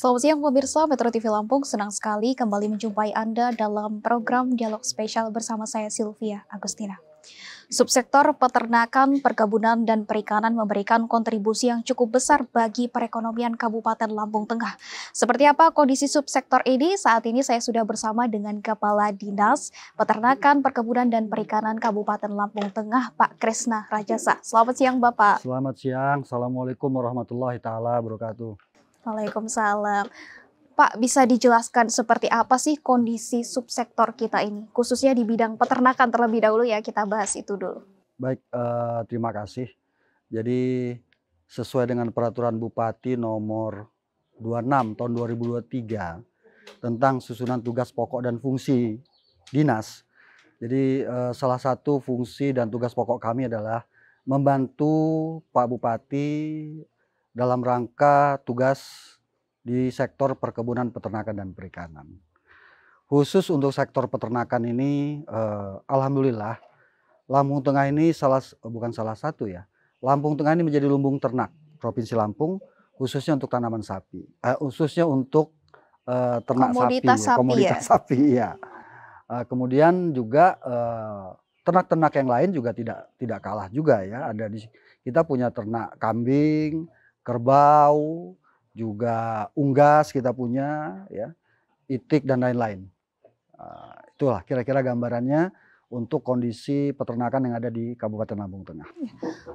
Selamat siang pemirsa Metro TV Lampung, senang sekali kembali menjumpai Anda dalam program Dialog Spesial bersama saya Sylvia Agustina. Subsektor peternakan, perkebunan, dan perikanan memberikan kontribusi yang cukup besar bagi perekonomian Kabupaten Lampung Tengah. Seperti apa kondisi subsektor ini? Saat ini saya sudah bersama dengan Kepala Dinas Peternakan, Perkebunan, dan Perikanan Kabupaten Lampung Tengah, Pak Kresna Rajasa. Selamat siang Bapak. Selamat siang, Assalamualaikum warahmatullahi taala wabarakatuh. Waalaikumsalam. Pak, bisa dijelaskan seperti apa sih kondisi subsektor kita ini, khususnya di bidang peternakan terlebih dahulu ya, kita bahas itu dulu. Baik, terima kasih. Jadi sesuai dengan peraturan Bupati nomor 26 tahun 2023 tentang susunan tugas pokok dan fungsi dinas. Jadi salah satu fungsi dan tugas pokok kami adalah membantu Pak Bupati dalam rangka tugas di sektor perkebunan, peternakan, dan perikanan. Khusus untuk sektor peternakan ini, alhamdulillah Lampung Tengah ini bukan salah satu ya. Lampung Tengah ini menjadi lumbung ternak Provinsi Lampung, khususnya untuk tanaman sapi, khususnya untuk ternak Komoditas sapi, komoditas ya? sapi ya. Kemudian juga ternak-ternak yang lain juga tidak kalah juga ya. Kita punya ternak kambing, kerbau, juga unggas kita punya ya, itik dan lain-lain. Itulah kira-kira gambarannya untuk kondisi peternakan yang ada di Kabupaten Lampung Tengah.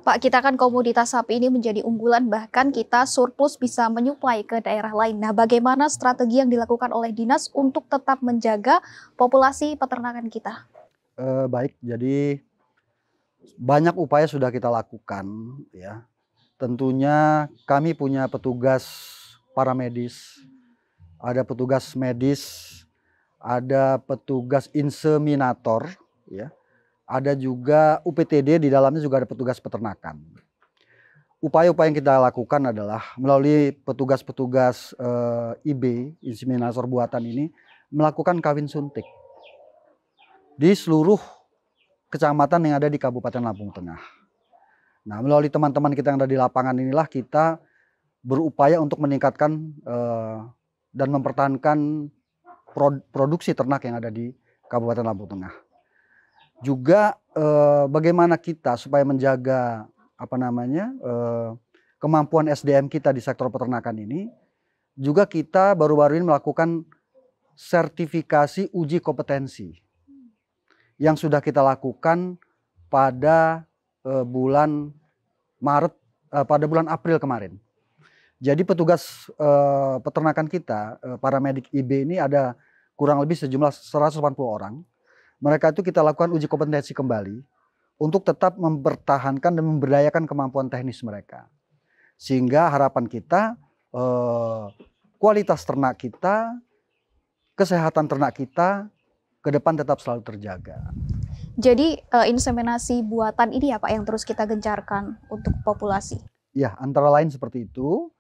Pak, kita kan komoditas sapi ini menjadi unggulan, bahkan kita surplus bisa menyuplai ke daerah lain. Nah, bagaimana strategi yang dilakukan oleh dinas untuk tetap menjaga populasi peternakan kita? Baik, jadi banyak upaya sudah kita lakukan ya. Tentunya kami punya petugas paramedis, ada petugas medis, ada petugas inseminator, ya, ada juga UPTD, di dalamnya juga ada petugas peternakan. Upaya-upaya yang kita lakukan adalah melalui petugas-petugas IB, inseminator buatan ini, melakukan kawin suntik di seluruh kecamatan yang ada di Kabupaten Lampung Tengah. Nah, melalui teman-teman kita yang ada di lapangan inilah kita berupaya untuk meningkatkan dan mempertahankan produksi ternak yang ada di Kabupaten Lampung Tengah. Juga bagaimana kita supaya menjaga kemampuan SDM kita di sektor peternakan ini, juga kita baru-baru ini melakukan sertifikasi uji kompetensi yang sudah kita lakukan pada bulan Maret, pada bulan April kemarin. Jadi petugas peternakan kita, paramedik IB ini ada kurang lebih sejumlah 180 orang. Mereka itu kita lakukan uji kompetensi kembali untuk tetap mempertahankan dan memberdayakan kemampuan teknis mereka. Sehingga harapan kita kualitas ternak kita, kesehatan ternak kita ke depan tetap selalu terjaga. Jadi inseminasi buatan ini ya Pak yang terus kita gencarkan untuk populasi? Ya, antara lain seperti itu.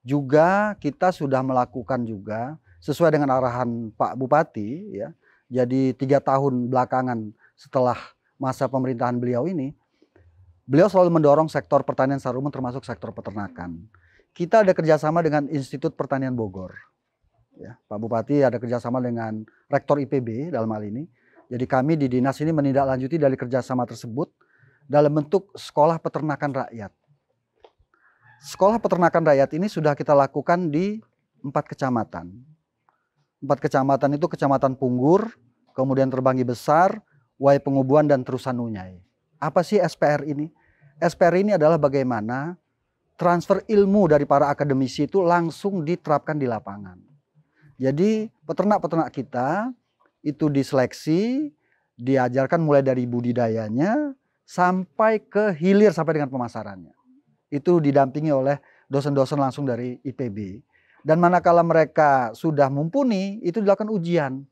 Juga kita sudah melakukan juga sesuai dengan arahan Pak Bupati ya. Jadi 3 tahun belakangan setelah masa pemerintahan beliau ini, beliau selalu mendorong sektor pertanian secara umum termasuk sektor peternakan. Kita ada kerjasama dengan Institut Pertanian Bogor. Ya, Pak Bupati ada kerjasama dengan Rektor IPB dalam hal ini. Jadi kami di dinas ini menindaklanjuti dari kerjasama tersebut dalam bentuk sekolah peternakan rakyat. Sekolah peternakan rakyat ini sudah kita lakukan di 4 kecamatan. 4 kecamatan itu Kecamatan Punggur, kemudian Terbanggi Besar, Wai Pengubuan, dan Trusanunyai. Apa sih SPR ini? SPR ini adalah bagaimana transfer ilmu dari para akademisi itu langsung diterapkan di lapangan. Jadi peternak-peternak kita itu diseleksi, diajarkan mulai dari budidayanya sampai ke hilir sampai dengan pemasarannya. Itu didampingi oleh dosen-dosen langsung dari IPB. Dan manakala mereka sudah mumpuni, itu dilakukan ujian.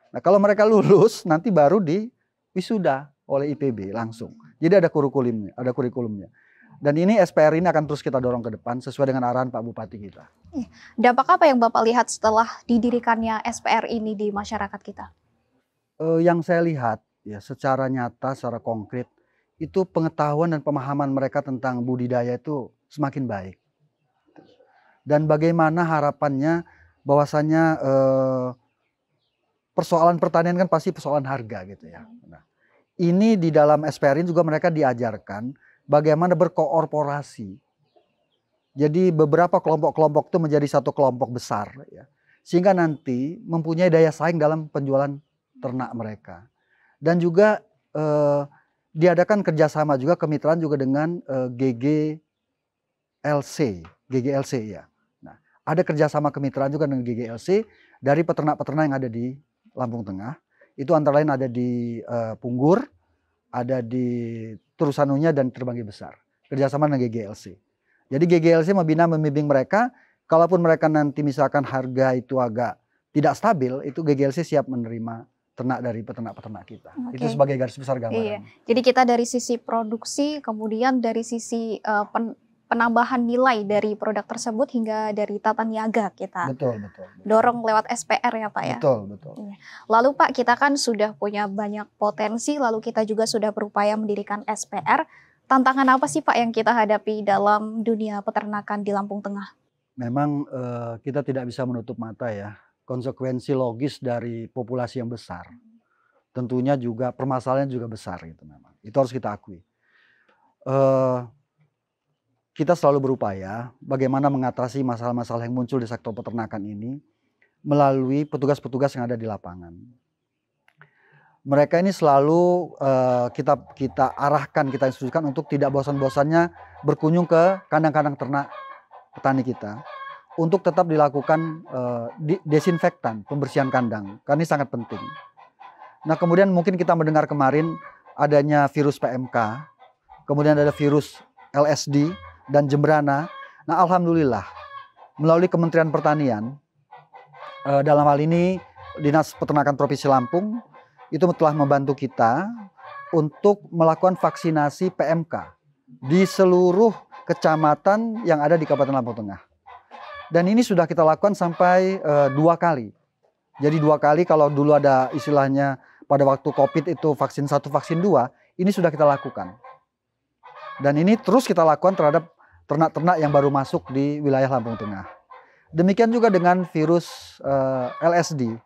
Nah, kalau mereka lulus, nanti baru di wisuda oleh IPB langsung. Jadi ada kurikulumnya. Dan ini SPR ini akan terus kita dorong ke depan sesuai dengan arahan Pak Bupati kita. Dampak apa yang Bapak lihat setelah didirikannya SPR ini di masyarakat kita? Yang saya lihat ya secara nyata, secara konkret, itu pengetahuan dan pemahaman mereka tentang budidaya itu semakin baik. dan bagaimana harapannya bahwasanya persoalan pertanian kan pasti persoalan harga gitu ya. Nah, ini di dalam SPRI juga mereka diajarkan bagaimana berkoorporasi. Jadi beberapa kelompok-kelompok itu menjadi satu kelompok besar ya. Sehingga nanti mempunyai daya saing dalam penjualan ternak mereka. Dan juga diadakan kerjasama juga kemitraan juga dengan GGLC ya. Nah, ada kerjasama kemitraan juga dengan GGLC dari peternak-peternak yang ada di Lampung Tengah. Itu antara lain ada di Punggur, ada di Trusanunya dan Terbanggi Besar. Kerjasama dengan GGLC. Jadi GGLC membina membimbing mereka, kalaupun mereka nanti misalkan harga itu agak tidak stabil, itu GGLC siap menerima ternak dari peternak-peternak kita. Itu sebagai garis besar gambaran. Iya. Jadi kita dari sisi produksi, kemudian dari sisi penambahan nilai dari produk tersebut hingga dari tata niaga kita betul. dorong lewat SPR ya Pak ya. Betul. Iya. Lalu Pak, kita kan sudah punya banyak potensi, lalu kita juga sudah berupaya mendirikan SPR. Tantangan apa sih Pak yang kita hadapi dalam dunia peternakan di Lampung Tengah? Memang kita tidak bisa menutup mata ya. Konsekuensi logis dari populasi yang besar. Tentunya juga permasalahan juga besar gitu memang. Itu harus kita akui. Kita selalu berupaya bagaimana mengatasi masalah-masalah yang muncul di sektor peternakan ini melalui petugas-petugas yang ada di lapangan. Mereka ini selalu kita arahkan, kita instruksikan untuk tidak bosan-bosannya berkunjung ke kandang-kandang ternak petani kita untuk tetap dilakukan desinfektan, pembersihan kandang, karena ini sangat penting. Nah, kemudian mungkin kita mendengar kemarin adanya virus PMK, kemudian ada virus LSD dan Jembrana. Nah, alhamdulillah melalui Kementerian Pertanian, dalam hal ini Dinas Peternakan Provinsi Lampung itu telah membantu kita untuk melakukan vaksinasi PMK di seluruh kecamatan yang ada di Kabupaten Lampung Tengah. Dan ini sudah kita lakukan sampai 2 kali. Jadi 2 kali, kalau dulu ada istilahnya pada waktu COVID itu vaksin 1, vaksin 2, ini sudah kita lakukan. Dan ini terus kita lakukan terhadap ternak-ternak yang baru masuk di wilayah Lampung Tengah. Demikian juga dengan virus LSD,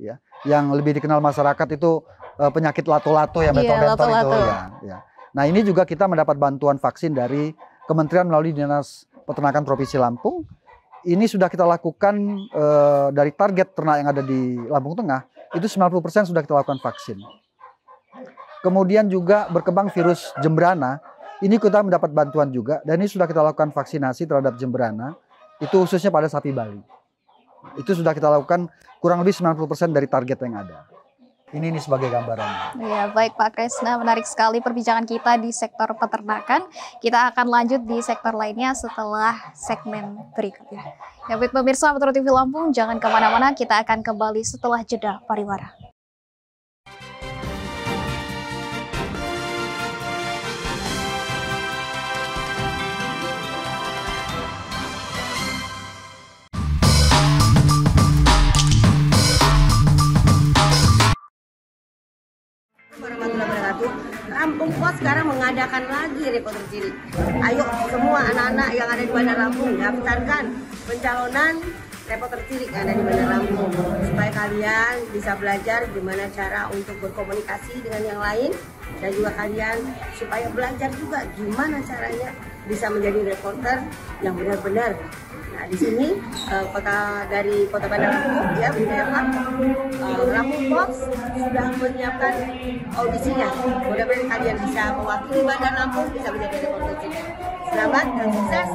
ya, yang lebih dikenal masyarakat itu penyakit lato-lato ya, beto-beto itu ya. Nah, ini juga kita mendapat bantuan vaksin dari Kementerian melalui Dinas Peternakan Provinsi Lampung. Ini sudah kita lakukan dari target ternak yang ada di Lampung Tengah, itu 90% sudah kita lakukan vaksin. Kemudian juga berkembang virus Jembrana, ini kita mendapat bantuan juga, dan ini sudah kita lakukan vaksinasi terhadap Jembrana, itu khususnya pada sapi Bali. Itu sudah kita lakukan kurang lebih 90% dari target yang ada. Ini sebagai gambaran. Ya, baik Pak Kresna, menarik sekali perbincangan kita di sektor peternakan. Kita akan lanjut di sektor lainnya setelah segmen berikutnya. Ya, baik pemirsa Metro TV Lampung, jangan kemana-mana, kita akan kembali setelah jeda pariwara. Lampung Pos sekarang mengadakan lagi reporter cilik. Ayo semua anak-anak yang ada di Bandar Lampung daftarkan pencalonan reporter cilik yang ada di Bandar Lampung supaya kalian bisa belajar gimana cara untuk berkomunikasi dengan yang lain, dan juga kalian supaya belajar juga gimana caranya bisa menjadi reporter yang benar-benar. Nah, di sini dari kota Bandar Lampung ya, Lampung Pos sudah menyiapkan audisinya. Mudah-mudahan kalian bisa mewakili Bandar Lampung, bisa menjadi reporter cilik. Selamat dan sukses.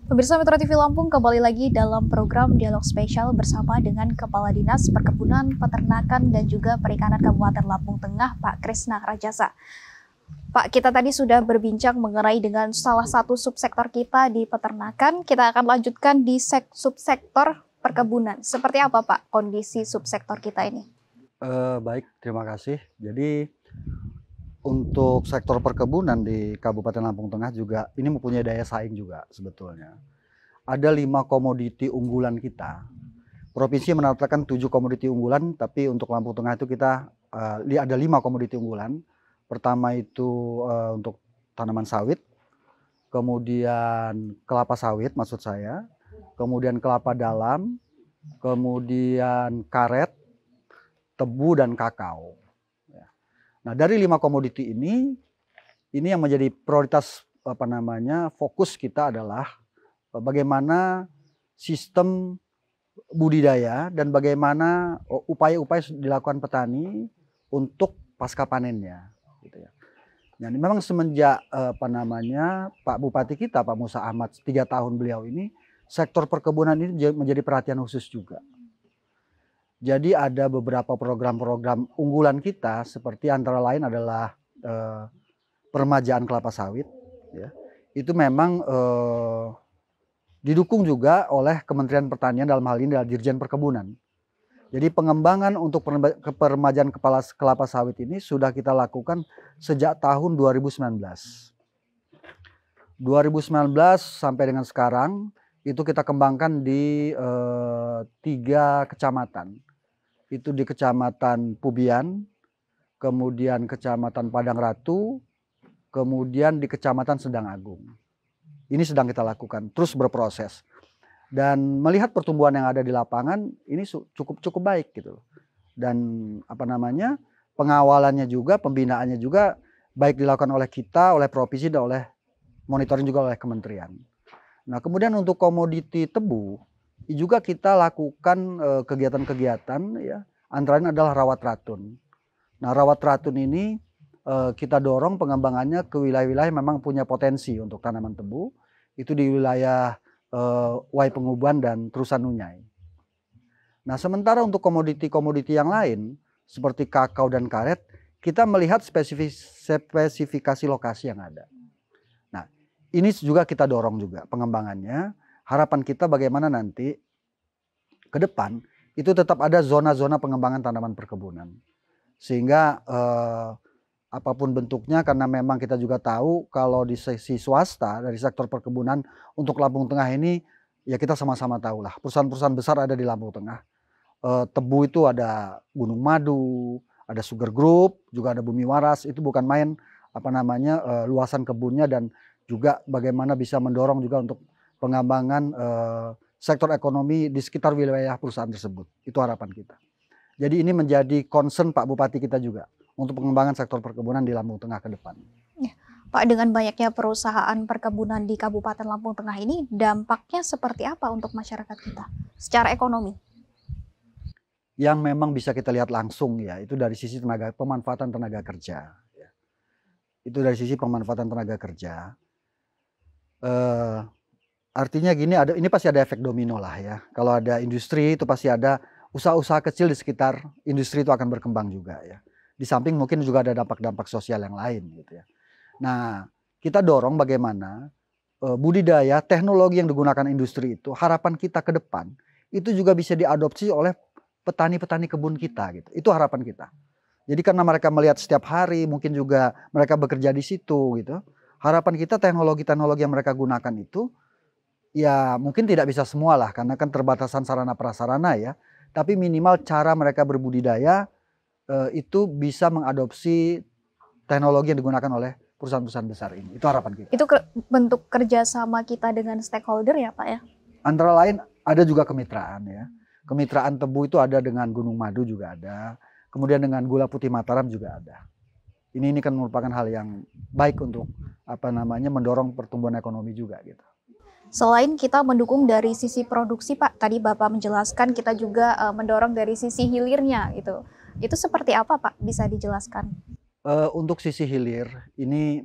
Pemirsa Metro TV Lampung, kembali lagi dalam program Dialog Spesial bersama dengan Kepala Dinas Perkebunan, Peternakan, dan juga Perikanan Kabupaten Lampung Tengah, Pak Kresna Rajasa. Pak, kita tadi sudah berbincang mengenai dengan salah satu subsektor kita di peternakan. Kita akan lanjutkan di subsektor perkebunan. Seperti apa Pak kondisi subsektor kita ini? Baik, terima kasih. Jadi untuk sektor perkebunan di Kabupaten Lampung Tengah juga ini mempunyai daya saing juga sebetulnya. ada 5 komoditi unggulan kita. Provinsi menetapkan 7 komoditi unggulan, tapi untuk Lampung Tengah itu kita ada 5 komoditi unggulan. Pertama itu untuk tanaman sawit, kemudian kelapa sawit maksud saya, kemudian kelapa dalam, kemudian karet, tebu, dan kakao. Nah, dari 5 komoditi ini yang menjadi prioritas fokus kita adalah bagaimana sistem budidaya dan bagaimana upaya-upaya dilakukan petani untuk pasca panennya. Gitu ya. Dan memang semenjak Pak Bupati kita, Pak Musa Ahmad, 3 tahun beliau ini, sektor perkebunan ini menjadi perhatian khusus juga. Jadi ada beberapa program-program unggulan kita, seperti antara lain adalah peremajaan kelapa sawit. Ya. Itu memang didukung juga oleh Kementerian Pertanian, dalam hal ini adalah Dirjen Perkebunan. Jadi pengembangan untuk peremajaan kelapa sawit ini sudah kita lakukan sejak tahun 2019. 2019 sampai dengan sekarang itu kita kembangkan di 3 kecamatan. Itu di Kecamatan Pubian, kemudian Kecamatan Padang Ratu, kemudian di Kecamatan Sendang Agung. Ini sedang kita lakukan, terus berproses. Dan melihat pertumbuhan yang ada di lapangan ini cukup baik gitu. Dan pengawalannya juga, pembinaannya juga baik dilakukan oleh kita, oleh provinsi, dan oleh monitoring juga oleh kementerian. Nah, kemudian untuk komoditi tebu juga kita lakukan kegiatan-kegiatan, ya. Antara lain adalah rawat ratun. Nah, rawat ratun ini kita dorong pengembangannya ke wilayah-wilayah yang memang punya potensi untuk tanaman tebu. Itu di wilayah Wai Pengubuan dan Trusanunyai. Nah, sementara untuk komoditi-komoditi yang lain seperti kakao dan karet, kita melihat spesifikasi lokasi yang ada. Nah, ini juga kita dorong juga pengembangannya. Harapan kita bagaimana nanti ke depan itu tetap ada zona-zona pengembangan tanaman perkebunan. Sehingga apapun bentuknya, karena memang kita juga tahu kalau di sisi swasta dari sektor perkebunan untuk Lampung Tengah ini, ya kita sama-sama tahu lah, perusahaan-perusahaan besar ada di Lampung Tengah. Tebu itu ada Gunung Madu, ada Sugar Group, juga ada Bumi Waras. Itu bukan main luasan kebunnya, dan juga bagaimana bisa mendorong juga untuk pengembangan sektor ekonomi di sekitar wilayah perusahaan tersebut. Itu harapan kita. Jadi ini menjadi concern Pak Bupati kita juga untuk pengembangan sektor perkebunan di Lampung Tengah ke depan. Ya, Pak, dengan banyaknya perusahaan perkebunan di Kabupaten Lampung Tengah ini, dampaknya seperti apa untuk masyarakat kita secara ekonomi? Yang memang bisa kita lihat langsung, ya, itu dari sisi pemanfaatan tenaga kerja. Ya. Itu dari sisi pemanfaatan tenaga kerja. Artinya gini, ini pasti ada efek domino lah, ya. Kalau ada industri itu pasti ada usaha-usaha kecil di sekitar industri itu akan berkembang juga, ya. Di samping mungkin juga ada dampak-dampak sosial yang lain gitu ya. Nah, kita dorong bagaimana budidaya teknologi yang digunakan industri itu, harapan kita ke depan itu juga bisa diadopsi oleh petani-petani kebun kita gitu. Itu harapan kita. Jadi karena mereka melihat setiap hari, mungkin juga mereka bekerja di situ gitu. Harapan kita teknologi-teknologi yang mereka gunakan itu, ya mungkin tidak bisa semua lah, karena kan terbatasan sarana prasarana, ya. Tapi minimal cara mereka berbudidaya itu bisa mengadopsi teknologi yang digunakan oleh perusahaan-perusahaan besar ini. Itu harapan kita. Itu bentuk kerjasama kita dengan stakeholder ya Pak ya? Antara lain ada juga kemitraan, ya. Kemitraan tebu itu ada dengan Gunung Madu juga ada. Kemudian dengan Gula Putih Mataram juga ada. Ini kan merupakan hal yang baik untuk mendorong pertumbuhan ekonomi juga gitu. Selain kita mendukung dari sisi produksi Pak, tadi Bapak menjelaskan kita juga mendorong dari sisi hilirnya gitu. Itu seperti apa Pak? Bisa dijelaskan? Untuk sisi hilir ini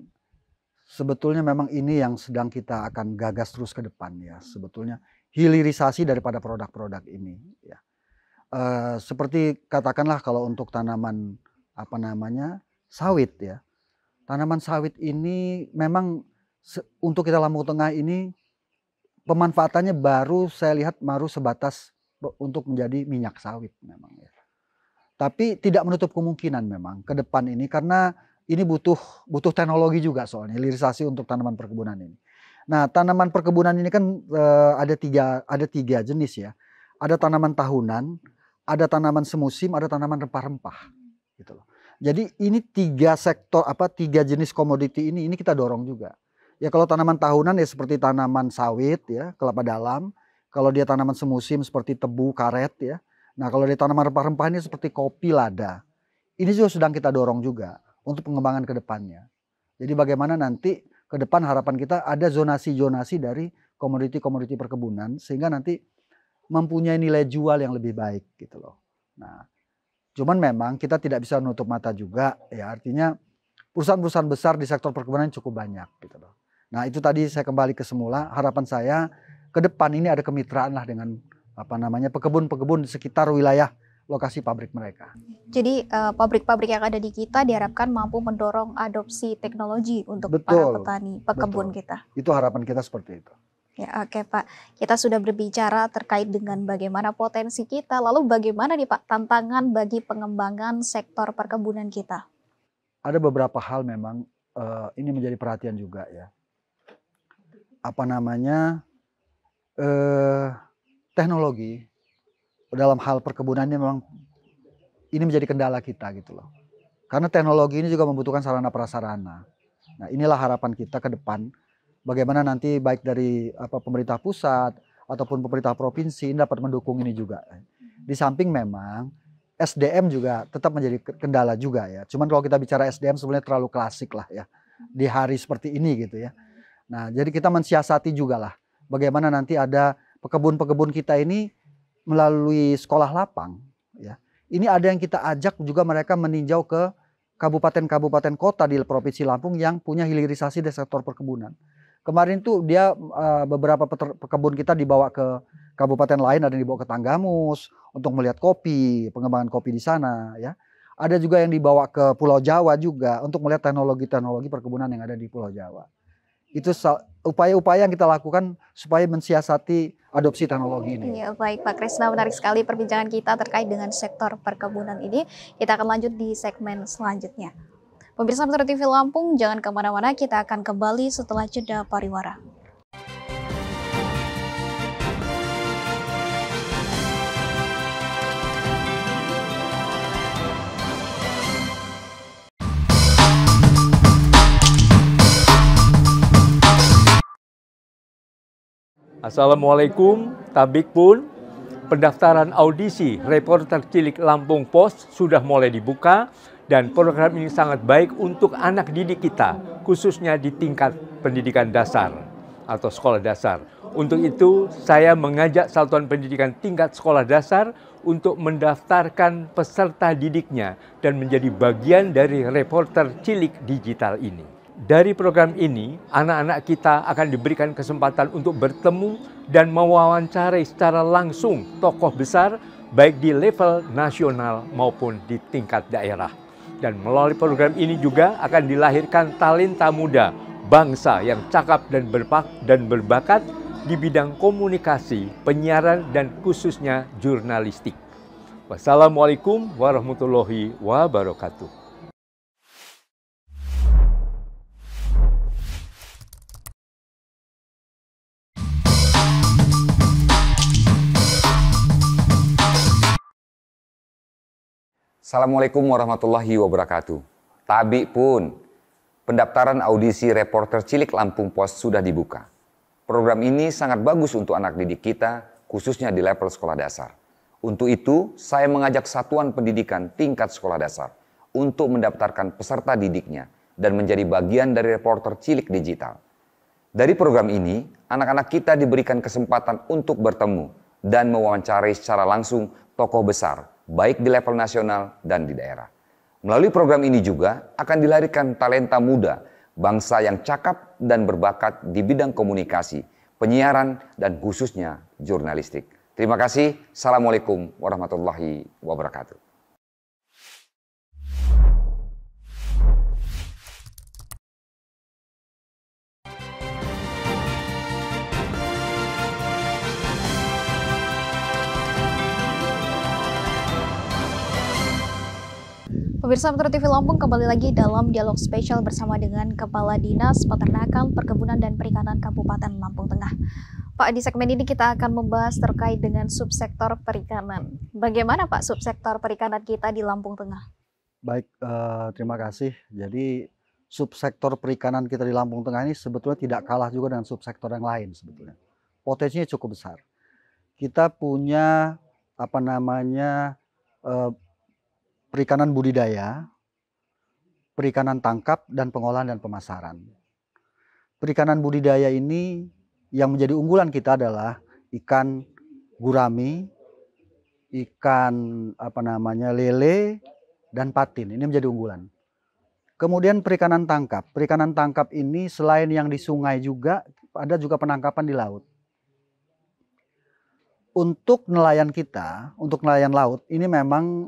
sebetulnya memang ini yang sedang kita akan gagas terus ke depan, ya. Sebetulnya hilirisasi daripada produk-produk ini, ya. Seperti katakanlah kalau untuk tanaman sawit, ya. Tanaman sawit ini memang untuk kita Lampung Tengah ini pemanfaatannya saya lihat baru sebatas untuk menjadi minyak sawit memang, ya. Tapi tidak menutup kemungkinan memang ke depan ini, karena ini butuh teknologi juga soalnya hilirisasi untuk tanaman perkebunan ini. Nah, tanaman perkebunan ini kan ada tiga jenis ya. Ada tanaman tahunan, ada tanaman semusim, ada tanaman rempah-rempah, gitu loh. Jadi ini tiga jenis komoditi ini kita dorong juga. Ya kalau tanaman tahunan ya seperti tanaman sawit ya, kelapa dalam. Kalau dia tanaman semusim seperti tebu, karet ya. Nah kalau dia tanaman rempah-rempah ini seperti kopi, lada. Ini juga sedang kita dorong juga untuk pengembangan ke depannya. Jadi bagaimana nanti ke depan harapan kita ada zonasi-zonasi dari komoditi-komoditi perkebunan sehingga nanti mempunyai nilai jual yang lebih baik gitu loh. Nah, cuman memang kita tidak bisa menutup mata juga ya, artinya perusahaan-perusahaan besar di sektor perkebunan cukup banyak gitu loh. Nah, itu tadi saya kembali ke semula, harapan saya ke depan ini ada kemitraan lah dengan pekebun-pekebun di sekitar wilayah lokasi pabrik mereka. Jadi pabrik-pabrik yang ada di kita diharapkan mampu mendorong adopsi teknologi untuk para petani pekebun kita. Itu harapan kita seperti itu. Ya, oke Pak. Kita sudah berbicara terkait dengan bagaimana potensi kita, lalu bagaimana nih Pak tantangan bagi pengembangan sektor perkebunan kita? Ada beberapa hal memang ini menjadi perhatian juga ya. Teknologi dalam hal perkebunan ini menjadi kendala kita gitu loh. Karena teknologi ini juga membutuhkan sarana prasarana. Nah, inilah harapan kita ke depan. Bagaimana nanti baik dari pemerintah pusat ataupun pemerintah provinsi ini dapat mendukung ini juga. Di samping memang SDM juga tetap menjadi kendala juga ya. Cuman kalau kita bicara SDM sebenarnya terlalu klasik lah ya. Di hari seperti ini gitu ya. Nah, jadi kita mensiasati juga lah. Bagaimana nanti ada pekebun-pekebun kita ini melalui sekolah lapang ya. Ini ada yang kita ajak juga mereka meninjau ke kabupaten-kabupaten kota di Provinsi Lampung yang punya hilirisasi di sektor perkebunan. Kemarin tuh dia beberapa pekebun kita dibawa ke kabupaten lain, ada yang dibawa ke Tanggamus untuk melihat kopi, pengembangan kopi di sana ya. Ada juga yang dibawa ke Pulau Jawa juga untuk melihat teknologi-teknologi perkebunan yang ada di Pulau Jawa. Itu upaya-upaya yang kita lakukan supaya mensiasati adopsi teknologi ini. Ya, baik Pak Kresna, menarik sekali perbincangan kita terkait dengan sektor perkebunan ini. Kita akan lanjut di segmen selanjutnya. Pemirsa Metro TV Lampung, jangan kemana-mana, kita akan kembali setelah jeda pariwara. Assalamualaikum, Tabik pun. Pendaftaran audisi Reporter Cilik Lampung Pos sudah mulai dibuka dan program ini sangat baik untuk anak didik kita, khususnya di tingkat pendidikan dasar atau sekolah dasar. Untuk itu, saya mengajak Satuan Pendidikan Tingkat Sekolah Dasar untuk mendaftarkan peserta didiknya dan menjadi bagian dari Reporter Cilik Digital ini. Dari program ini, anak-anak kita akan diberikan kesempatan untuk bertemu dan mewawancarai secara langsung tokoh besar baik di level nasional maupun di tingkat daerah. Dan melalui program ini juga akan dilahirkan talenta muda bangsa yang cakap dan berbakat di bidang komunikasi, penyiaran, dan khususnya jurnalistik. Wassalamualaikum warahmatullahi wabarakatuh. Assalamualaikum warahmatullahi wabarakatuh. Tabik pun, pendaftaran audisi Reporter Cilik Lampung Pos sudah dibuka. Program ini sangat bagus untuk anak didik kita, khususnya di level sekolah dasar. Untuk itu, saya mengajak Satuan Pendidikan Tingkat Sekolah Dasar untuk mendaftarkan peserta didiknya dan menjadi bagian dari Reporter Cilik Digital. Dari program ini, anak-anak kita diberikan kesempatan untuk bertemu dan mewawancarai secara langsung tokoh besar, baik di level nasional dan di daerah. Melalui program ini juga akan dilahirkan talenta muda, bangsa yang cakap dan berbakat di bidang komunikasi, penyiaran, dan khususnya jurnalistik. Terima kasih. Assalamualaikum warahmatullahi wabarakatuh. Pemirsa Metro TV Lampung kembali lagi dalam dialog spesial bersama dengan Kepala Dinas Peternakan, Perkebunan dan Perikanan Kabupaten Lampung Tengah. Pak, di segmen ini kita akan membahas terkait dengan subsektor perikanan. Bagaimana Pak subsektor perikanan kita di Lampung Tengah? Baik, terima kasih. Jadi subsektor perikanan kita di Lampung Tengah ini sebetulnya tidak kalah juga dengan subsektor yang lain sebetulnya. Potensinya cukup besar. Kita punya perikanan budidaya, perikanan tangkap, dan pengolahan dan pemasaran. Perikanan budidaya ini yang menjadi unggulan kita adalah ikan gurami, ikan lele, dan patin. Ini menjadi unggulan. Kemudian perikanan tangkap. Perikanan tangkap ini selain yang di sungai juga, ada juga penangkapan di laut. Untuk nelayan kita, untuk nelayan laut, ini memang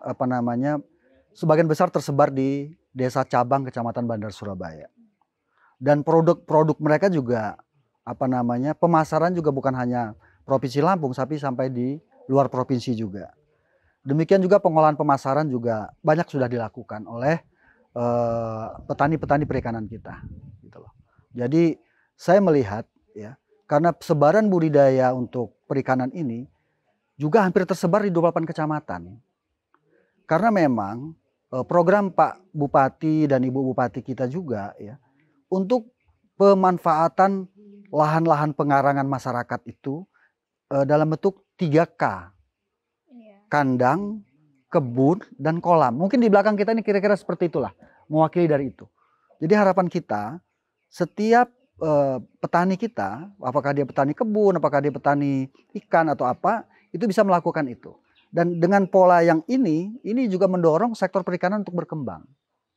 sebagian besar tersebar di Desa Cabang, Kecamatan Bandar Surabaya. Dan produk-produk mereka juga pemasaran juga bukan hanya Provinsi Lampung, tapi sampai di luar provinsi juga. Demikian juga pengolahan pemasaran juga banyak sudah dilakukan oleh petani-petani perikanan kita. Gitu loh. Jadi saya melihat ya, karena sebaran budidaya untuk perikanan ini juga hampir tersebar di 28 kecamatan. Karena memang program Pak Bupati dan Ibu Bupati kita juga ya untuk pemanfaatan lahan-lahan pengarangan masyarakat itu dalam bentuk 3K. Kandang, kebun, dan kolam. Mungkin di belakang kita ini kira-kira seperti itulah, mewakili dari itu. Jadi harapan kita, setiap petani kita, apakah dia petani kebun, apakah dia petani ikan atau apa, itu bisa melakukan itu. Dan dengan pola yang ini juga mendorong sektor perikanan untuk berkembang,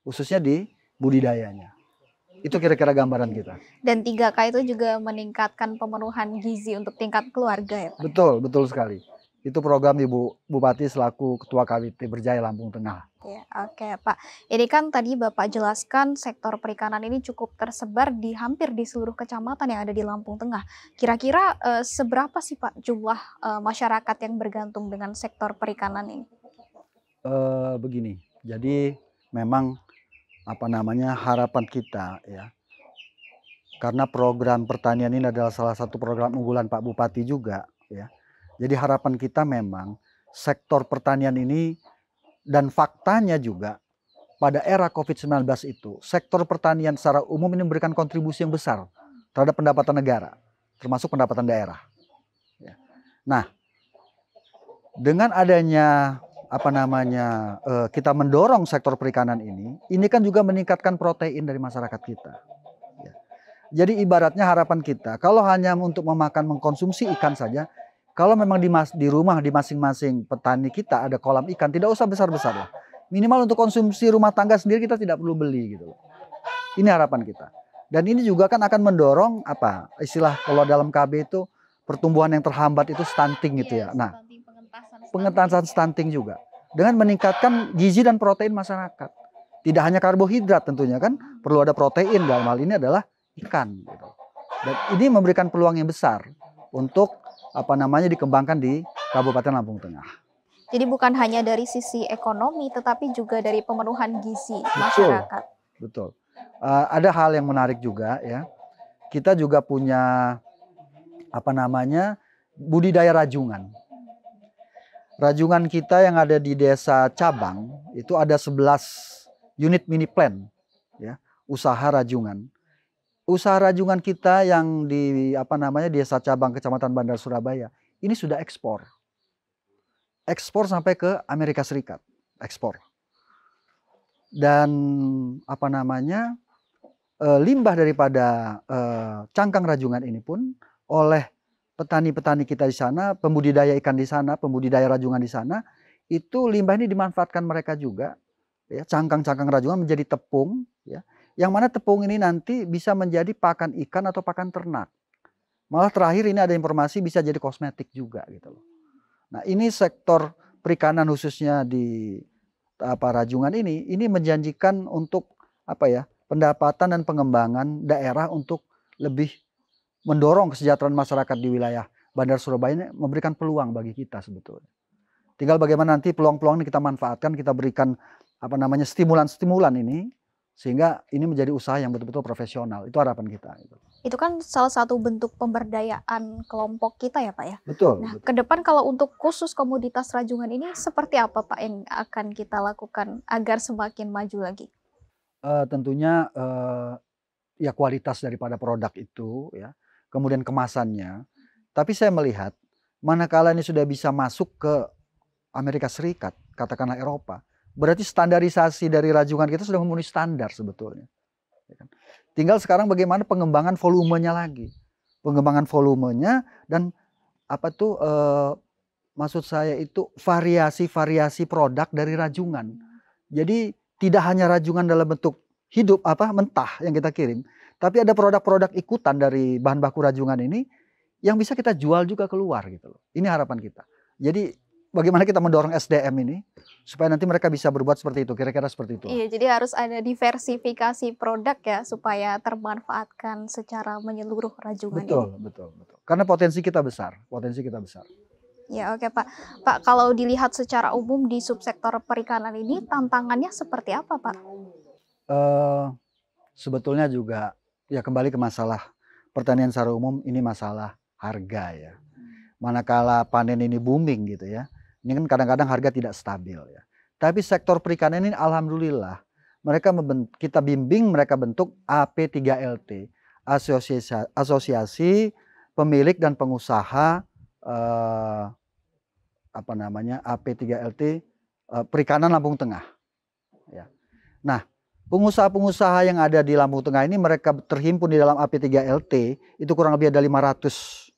khususnya di budidayanya. Itu kira-kira gambaran kita. Dan 3K itu juga meningkatkan pemenuhan gizi untuk tingkat keluarga ya Pak? Betul, betul sekali. Itu program Ibu Bupati selaku Ketua KWT Berjaya Lampung Tengah. Ya, oke Pak. Ini kan tadi Bapak jelaskan sektor perikanan ini cukup tersebar di hampir di seluruh kecamatan yang ada di Lampung Tengah. Kira-kira seberapa sih Pak jumlah masyarakat yang bergantung dengan sektor perikanan ini? Begini, jadi memang harapan kita ya. Karena program pertanian ini adalah salah satu program unggulan Pak Bupati juga ya. Jadi harapan kita memang sektor pertanian ini, dan faktanya juga pada era COVID-19 itu sektor pertanian secara umum ini memberikan kontribusi yang besar terhadap pendapatan negara, termasuk pendapatan daerah. Nah, dengan adanya kita mendorong sektor perikanan ini kan juga meningkatkan protein dari masyarakat kita. Jadi ibaratnya harapan kita, kalau hanya untuk mengkonsumsi ikan saja, kalau memang di rumah di masing-masing petani kita ada kolam ikan, tidak usah besar-besar lah. Minimal untuk konsumsi rumah tangga sendiri kita tidak perlu beli gitu loh. Ini harapan kita. Dan ini juga kan akan mendorong istilah kalau dalam KB itu pertumbuhan yang terhambat itu stunting gitu ya. Nah, pengentasan stunting juga dengan meningkatkan gizi dan protein masyarakat. Tidak hanya karbohidrat tentunya kan, perlu ada protein, dalam hal ini adalah ikan gitu. Dan ini memberikan peluang yang besar untuk dikembangkan di Kabupaten Lampung Tengah. Jadi bukan hanya dari sisi ekonomi, tetapi juga dari pemenuhan gizi masyarakat. Betul. Ada hal yang menarik juga ya. Kita juga punya budidaya rajungan. Rajungan kita yang ada di Desa Cabang itu ada 11 unit mini plan ya, usaha rajungan. Usaha rajungan kita yang di Desa Cabang Kecamatan Bandar Surabaya ini sudah ekspor sampai ke Amerika Serikat, ekspor. Dan limbah daripada cangkang rajungan ini pun oleh petani-petani kita di sana, pembudidaya ikan di sana, pembudidaya rajungan di sana, itu limbah ini dimanfaatkan mereka juga ya, cangkang-cangkang rajungan menjadi tepung ya. Yang mana tepung ini nanti bisa menjadi pakan ikan atau pakan ternak. Malah terakhir ini ada informasi bisa jadi kosmetik juga gitu loh. Nah, ini sektor perikanan khususnya di rajungan ini menjanjikan untuk pendapatan dan pengembangan daerah untuk lebih mendorong kesejahteraan masyarakat di wilayah Bandar Surabaya ini, memberikan peluang bagi kita sebetulnya. Tinggal bagaimana nanti peluang-peluang ini kita manfaatkan, kita berikan stimulan-stimulan ini, sehingga ini menjadi usaha yang betul-betul profesional. Itu harapan kita. Itu kan salah satu bentuk pemberdayaan kelompok kita ya Pak ya. Betul. Nah, betul. ke depan kalau untuk khusus komoditas rajungan ini seperti apa Pak yang akan kita lakukan agar semakin maju lagi? Tentunya ya kualitas daripada produk itu ya, kemudian kemasannya. Tapi saya melihat manakala ini sudah bisa masuk ke Amerika Serikat, katakanlah Eropa, berarti standarisasi dari rajungan kita sudah memenuhi standar sebetulnya. Tinggal sekarang bagaimana pengembangan volumenya lagi, pengembangan volumenya dan maksud saya itu variasi-variasi produk dari rajungan. Jadi tidak hanya rajungan dalam bentuk hidup mentah yang kita kirim, tapi ada produk-produk ikutan dari bahan baku rajungan ini yang bisa kita jual juga keluar gitu loh. Ini harapan kita. Jadi bagaimana kita mendorong SDM ini supaya nanti mereka bisa berbuat seperti itu, kira-kira seperti itu. Iya, jadi harus ada diversifikasi produk ya supaya termanfaatkan secara menyeluruh rajungan ini. Betul. Karena potensi kita besar. Ya oke Pak. Pak, kalau dilihat secara umum di subsektor perikanan ini tantangannya seperti apa Pak? Sebetulnya juga ya kembali ke masalah pertanian secara umum, ini masalah harga ya. Manakala panen ini booming gitu ya, ini kan kadang-kadang harga tidak stabil ya. Tapi sektor perikanan ini alhamdulillah kita bimbing mereka bentuk AP3LT, Asosiasi Pemilik dan Pengusaha AP3LT Perikanan Lampung Tengah. Ya. Nah, pengusaha-pengusaha yang ada di Lampung Tengah ini mereka terhimpun di dalam AP3LT itu kurang lebih ada 500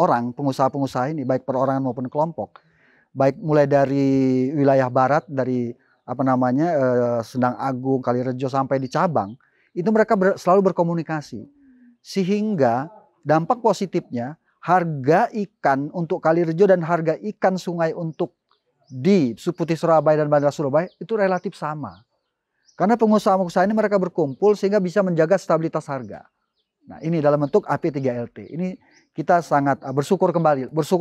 orang pengusaha-pengusaha ini, baik perorangan maupun kelompok, baik mulai dari wilayah barat dari Sendang Agung, Kalirejo sampai di cabang, itu mereka selalu berkomunikasi sehingga dampak positifnya harga ikan untuk Kalirejo dan harga ikan sungai untuk di Putih Surabaya dan Bandar Surabaya itu relatif sama. Karena pengusaha-pengusaha ini mereka berkumpul sehingga bisa menjaga stabilitas harga. Nah, ini dalam bentuk AP3LT. Ini kita sangat bersyukur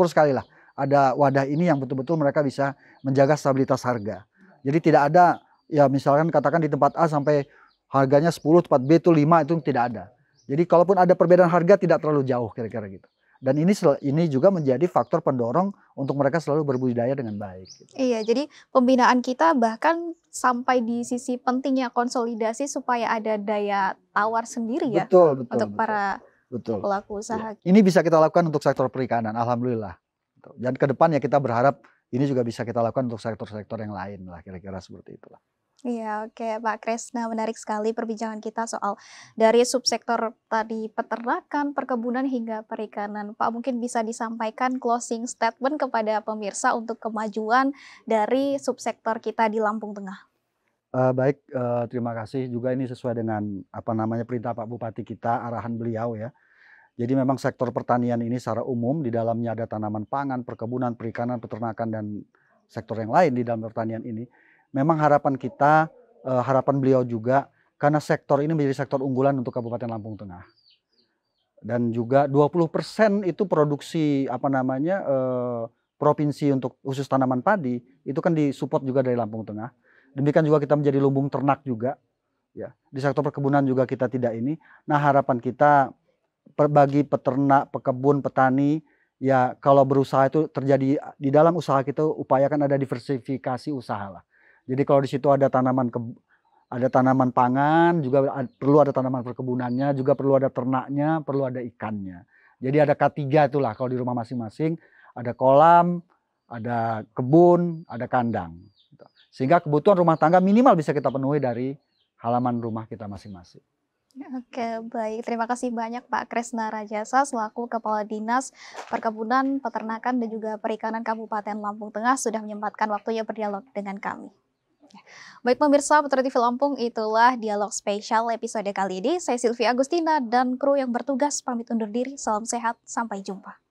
sekali lah ada wadah ini yang betul-betul mereka bisa menjaga stabilitas harga. Jadi tidak ada ya misalkan katakan di tempat A sampai harganya 10, tempat B itu 5 itu tidak ada. Jadi kalaupun ada perbedaan harga tidak terlalu jauh kira-kira gitu. Dan ini juga menjadi faktor pendorong untuk mereka selalu berbudidaya dengan baik. Gitu. Iya, jadi pembinaan kita bahkan sampai di sisi pentingnya konsolidasi supaya ada daya tawar sendiri ya untuk para pelaku usaha. Ya. Ini bisa kita lakukan untuk sektor perikanan, alhamdulillah. Dan ke depan ya kita berharap ini juga bisa kita lakukan untuk sektor-sektor yang lain lah, kira-kira seperti itulah. Iya, oke Pak Kresna, menarik sekali perbincangan kita soal dari subsektor tadi peternakan, perkebunan hingga perikanan. Pak, mungkin bisa disampaikan closing statement kepada pemirsa untuk kemajuan dari subsektor kita di Lampung Tengah. Baik, terima kasih juga ini sesuai dengan perintah Pak Bupati kita, arahan beliau ya. Jadi memang sektor pertanian ini secara umum di dalamnya ada tanaman pangan, perkebunan, perikanan, peternakan dan sektor yang lain di dalam pertanian ini. Memang harapan kita, harapan beliau juga, karena sektor ini menjadi sektor unggulan untuk Kabupaten Lampung Tengah. Dan juga 20% itu produksi provinsi untuk khusus tanaman padi, itu kan disupport juga dari Lampung Tengah. Demikian juga kita menjadi lumbung ternak juga. Ya, di sektor perkebunan juga kita tidak ini. Nah harapan kita bagi peternak, pekebun, petani, ya kalau berusaha itu terjadi di dalam usaha kita upayakan ada diversifikasi usaha lah. Jadi kalau di situ ada tanaman pangan, juga perlu ada tanaman perkebunannya, juga perlu ada ternaknya, perlu ada ikannya. Jadi ada K3 itulah kalau di rumah masing-masing, ada kolam, ada kebun, ada kandang. Sehingga kebutuhan rumah tangga minimal bisa kita penuhi dari halaman rumah kita masing-masing. Oke, baik. Terima kasih banyak Pak Kresna Rajasa selaku Kepala Dinas Perkebunan, Peternakan dan juga Perikanan Kabupaten Lampung Tengah sudah menyempatkan waktunya berdialog dengan kami. Baik pemirsa Putra TV Lampung, itulah dialog spesial episode kali ini. Saya Sylvia Agustina dan kru yang bertugas pamit undur diri. Salam sehat, sampai jumpa.